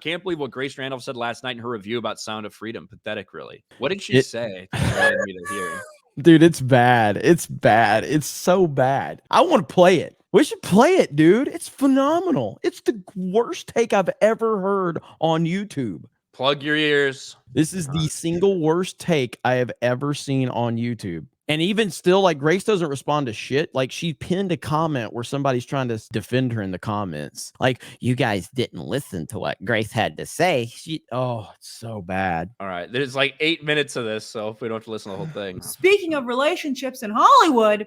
Can't believe what Grace Randolph said last night in her review about Sound of Freedom. Pathetic, really. What did she say that you wanted me to hear? Dude, it's bad. It's bad. It's so bad. I want to play it. We should play it, dude. It's phenomenal. It's the worst take I've ever heard on YouTube. Plug your ears. This is the single worst take I have ever seen on YouTube. And even still, like, Grace doesn't respond to shit. Like, she pinned a comment where somebody's trying to defend her in the comments. Like, you guys didn't listen to what Grace had to say. Oh, it's so bad. All right. There's like 8 minutes of this, so if we don't have to listen to the whole thing. Speaking of relationships in Hollywood,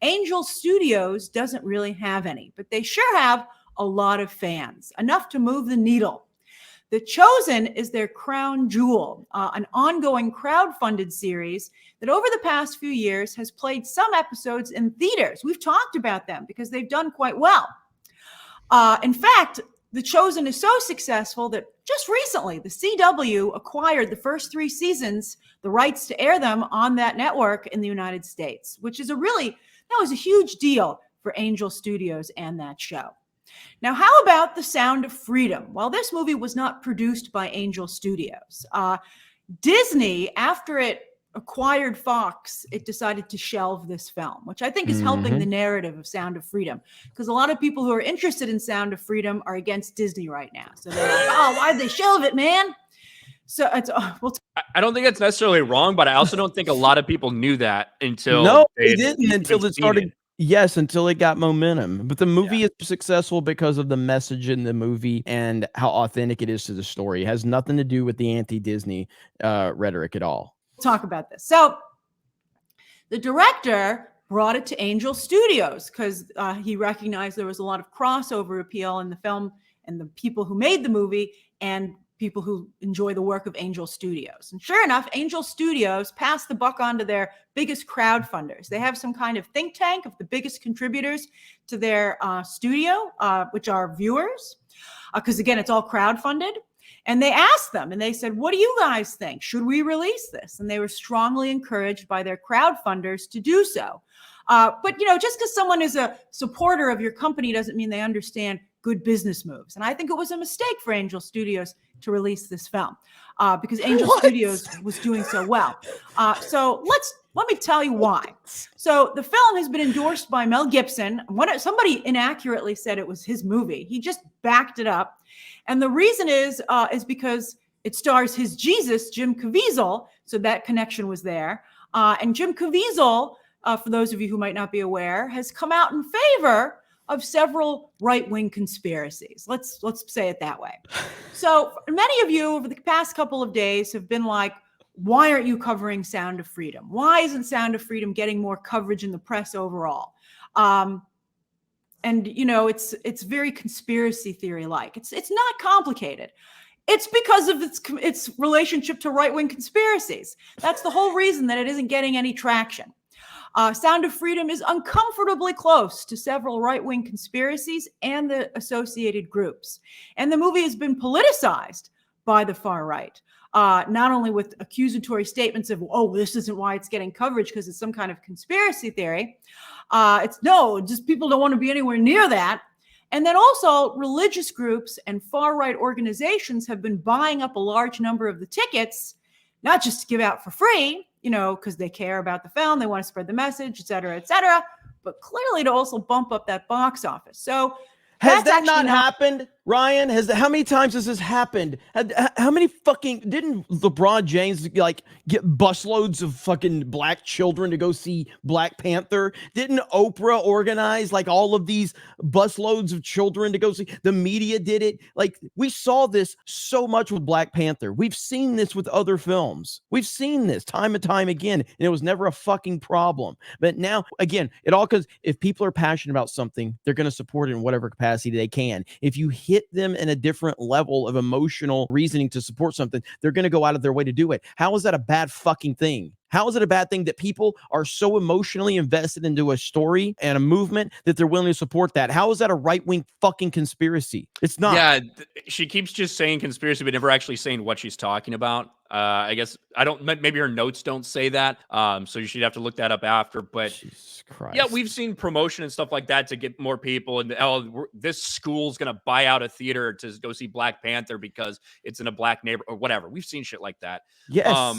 Angel Studios doesn't really have any, but they sure have a lot of fans, enough to move the needle. The Chosen is their crown jewel, an ongoing crowd-funded series that over the past few years has played some episodes in theaters. We've talked about them because they've done quite well. In fact, The Chosen is so successful that just recently, the CW acquired the first 3 seasons, the rights to air them on that network in the United States, which is that was a huge deal for Angel Studios and that show. Now, how about The Sound of Freedom? Well, this movie was not produced by Angel Studios. Disney, after it acquired Fox, it decided to shelve this film, which I think is helping the narrative of Sound of Freedom, because a lot of people who are interested in Sound of Freedom are against Disney right now. So they're like, oh, why'd they shelve it, man? So I don't think that's necessarily wrong, but I also don't think a lot of people knew that until they didn't until it started. Yes, until it got momentum. But the movie is successful because of the message in the movie and how authentic it is to the story. It has nothing to do with the anti-Disney rhetoric at all. Talk about this. So the director brought it to Angel Studios because he recognized there was a lot of crossover appeal in the film and the people who made the movie and people who enjoy the work of Angel Studios. And sure enough, Angel Studios passed the buck on to their biggest crowdfunders. They have some kind of think tank of the biggest contributors to their studio, which are viewers, because again, it's all crowdfunded. And they asked them and they said, what do you guys think? Should we release this? And they were strongly encouraged by their crowdfunders to do so. But, just because someone is a supporter of your company doesn't mean they understand good business moves. And I think it was a mistake for Angel Studios to release this film because Angel Studios was doing so well. So let me tell you why. So the film has been endorsed by Mel Gibson. Somebody inaccurately said it was his movie. He just backed it up. And the reason is because it stars his Jesus, Jim Caviezel. So that connection was there. And Jim Caviezel, for those of you who might not be aware, has come out in favor of several right-wing conspiracies. Let's say it that way. So many of you over the past couple of days have been like, why aren't you covering Sound of Freedom? Why isn't Sound of Freedom getting more coverage in the press overall? And it's very conspiracy theory-like. It's not complicated. It's because of its relationship to right-wing conspiracies. That's the whole reason that it isn't getting any traction. Sound of Freedom is uncomfortably close to several right-wing conspiracies and the associated groups. And the movie has been politicized by the far right, not only with accusatory statements of, oh, this isn't why it's getting coverage because it's some kind of conspiracy theory. Just people don't want to be anywhere near that. And then also religious groups and far-right organizations have been buying up a large number of the tickets, not just to give out for free, because they care about the film, they want to spread the message, et cetera, but clearly to also bump up that box office. So has that not happened, Ryan? How many times has this happened? How many didn't LeBron James get busloads of fucking black children to go see Black Panther? Didn't Oprah organize all of these busloads of children to go see? The media did it. We saw this so much with Black Panther. We've seen this with other films. We've seen this time and time again, and it was never a fucking problem. But now, again, it all because if people are passionate about something, they're going to support it in whatever capacity they can. If you hit them in a different level of emotional reasoning to support something, they're going to go out of their way to do it. How is that a bad fucking thing? How is it a bad thing that people are so emotionally invested into a story and a movement that they're willing to support that? How is that a right-wing fucking conspiracy? It's not. Yeah, she keeps just saying conspiracy, but never actually saying what she's talking about. I guess I don't. Maybe her notes don't say that. So you should have to look that up after. But Jesus Christ. yeah, we've seen promotion and stuff like that to get more people. And this school's gonna buy out a theater to go see Black Panther because it's in a black neighborhood or whatever. We've seen shit like that. Yes.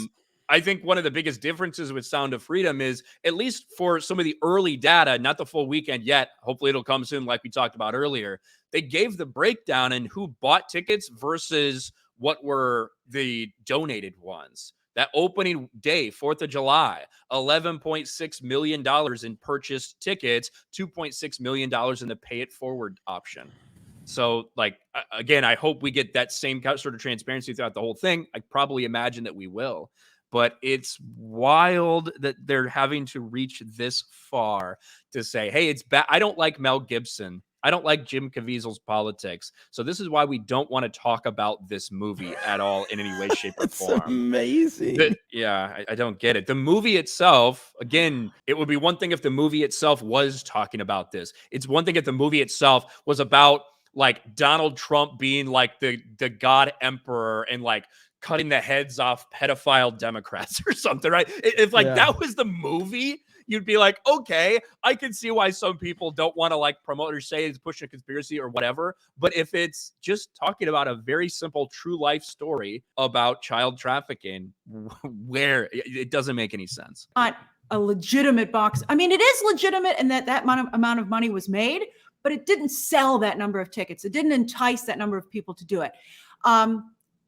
I think one of the biggest differences with Sound of Freedom is, at least for some of the early data, not the full weekend yet, hopefully it'll come soon like we talked about earlier, they gave the breakdown in who bought tickets versus what were the donated ones. That opening day, 4th of July, $11.6 million in purchased tickets, $2.6 million in the pay it forward option. So, like, again, I hope we get that same sort of transparency throughout the whole thing. I probably imagine that we will. But it's wild that they're having to reach this far to say, hey, it's bad. I don't like Mel Gibson. I don't like Jim Caviezel's politics. So this is why we don't want to talk about this movie at all in any way, shape, or It's form. amazing. I don't get it. The movie itself, again, it would be one thing if the movie itself was talking about this. It's one thing if the movie itself was about like Donald Trump being like the God emperor and like cutting the heads off pedophile Democrats or something, right? If like that was the movie, you'd be like, okay, I can see why some people don't want to like promote or say it's pushing a conspiracy or whatever. But if it's just talking about a very simple true life story about child trafficking, where it doesn't make any sense. Not a legitimate box. I mean, it is legitimate in that amount of money was made, but it didn't sell that number of tickets. It didn't entice that number of people to do it.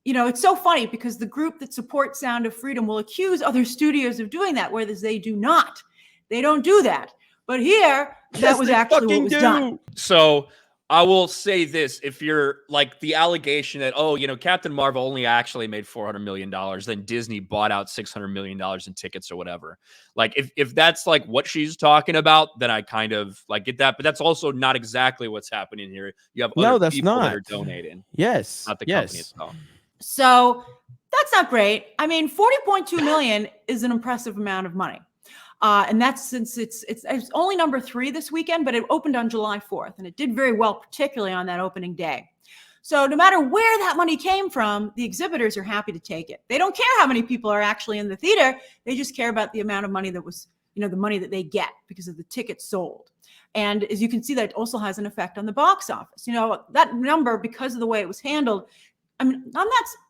You know, it's so funny because the group that supports Sound of Freedom will accuse other studios of doing that, whereas they do not. They don't do that. But here, that was actually what was done. So I will say this. If you're like the allegation that, oh, you know, Captain Marvel only actually made $400 million, then Disney bought out $600 million in tickets or whatever. Like if that's like what she's talking about, then I kind of like get that. But that's also not exactly what's happening here. You have other people that are donating. Yes. Not the company itself. So that's not great. I mean, 40.2 million is an impressive amount of money. And that's since it's only number 3 this weekend, but it opened on July 4th and it did very well, particularly on that opening day. So no matter where that money came from, the exhibitors are happy to take it. They don't care how many people are actually in the theater. They just care about the amount of money that was, you know, the money that they get because of the tickets sold. And as you can see, that also has an effect on the box office. You know, that number, because of the way it was handled, I mean,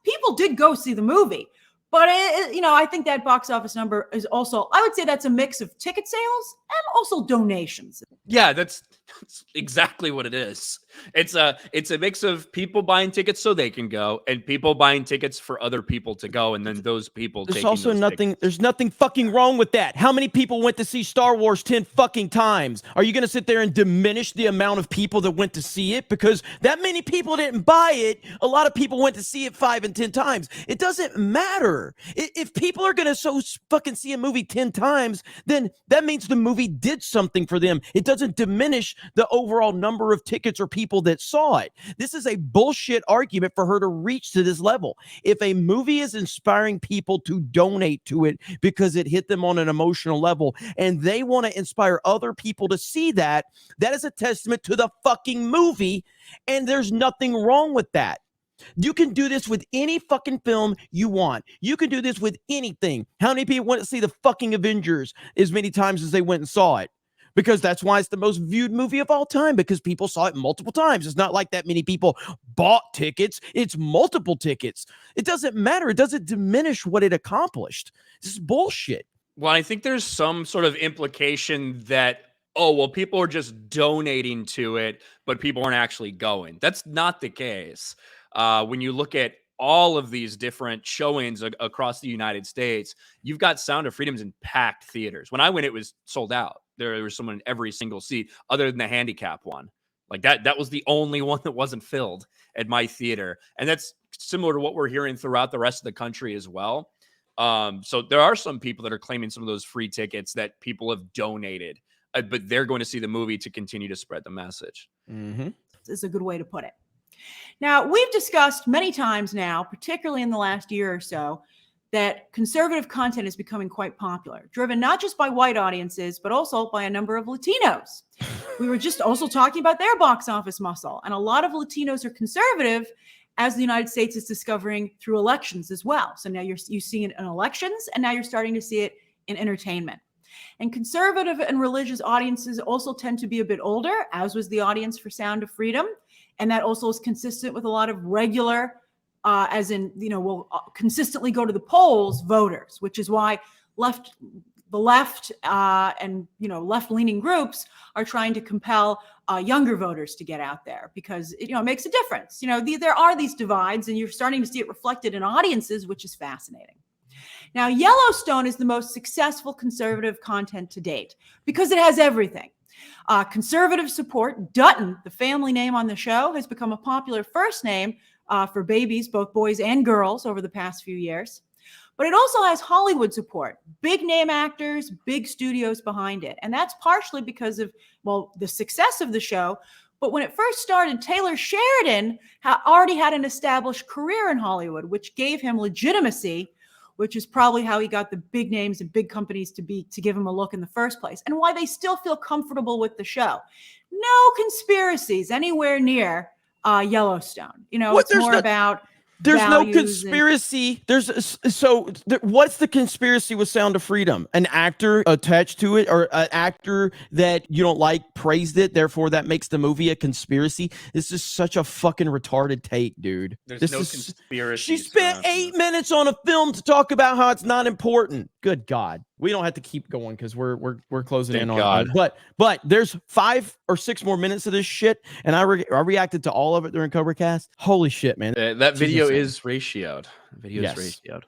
people did go see the movie, but you know, I think that box office number is also, I would say that's a mix of ticket sales and also donations. Yeah, that's exactly what it is. It's a mix of people buying tickets so they can go and people buying tickets for other people to go, and then those people There's taking also those nothing. tickets. There's nothing fucking wrong with that. How many people went to see Star Wars 10 fucking times? Are you going to sit there and diminish the amount of people that went to see it because that many people didn't buy it? A lot of people went to see it 5 and 10 times. It doesn't matter. If people are going to so fucking see a movie 10 times, then that means the movie did something for them. It doesn't diminish the overall number of tickets or people that saw it. This is a bullshit argument for her to reach to this level. If a movie is inspiring people to donate to it because it hit them on an emotional level and they want to inspire other people to see that, that is a testament to the fucking movie, and there's nothing wrong with that. You can do this with any fucking film you want. You can do this with anything. How many people went to see the fucking Avengers as many times as they went and saw it? Because that's why it's the most viewed movie of all time, because people saw it multiple times. It's not like that many people bought tickets. It's multiple tickets. It doesn't matter. It doesn't diminish what it accomplished. This is bullshit. Well, I think there's some sort of implication that, oh, well, people are just donating to it, but people aren't actually going. That's not the case. When you look at all of these different showings across the United States, you've got Sound of Freedom's in packed theaters. When I went, it was sold out. There was someone in every single seat other than the handicap one. Like that was the only one that wasn't filled at my theater. And that's similar to what we're hearing throughout the rest of the country as well. So there are some people that are claiming some of those free tickets that people have donated, but they're going to see the movie to continue to spread the message. Mm-hmm. Is a good way to put it. Now, we've discussed many times now, particularly in the last year or so, that conservative content is becoming quite popular, driven not just by white audiences, but also by a number of Latinos. We were just also talking about their box office muscle. And a lot of Latinos are conservative, as the United States is discovering through elections as well. So now you see it in elections, and now you're starting to see it in entertainment. And conservative and religious audiences also tend to be a bit older, as was the audience for Sound of Freedom. And that also is consistent with a lot of regular, as in, will consistently go to the polls voters, which is why the left and left-leaning groups are trying to compel younger voters to get out there, because it makes a difference. There are these divides, and you're starting to see it reflected in audiences, which is fascinating. Now, Yellowstone is the most successful conservative content to date because it has everything. Conservative support. Dutton, the family name on the show, has become a popular first name for babies, both boys and girls, over the past few years. But it also has Hollywood support, big name actors, big studios behind it. And that's partially because of, the success of the show. But when it first started, Taylor Sheridan already had an established career in Hollywood, which gave him legitimacy, which is probably how he got the big names and big companies to give him a look in the first place, and why they still feel comfortable with the show. No conspiracies anywhere near Yellowstone. It's more about there's no values conspiracy. What's the conspiracy with Sound of Freedom? An actor attached to it, or an actor that you don't like praised it, therefore that makes the movie a conspiracy? This is such a fucking retarded take, dude. There's no conspiracy. She spent 8 minutes on a film to talk about how it's not important. Good God. We don't have to keep going because we're closing in on it. But there's 5 or 6 more minutes of this shit, and I reacted to all of it during Cobra Cast. Holy shit, man! That video is ratioed. Is ratioed.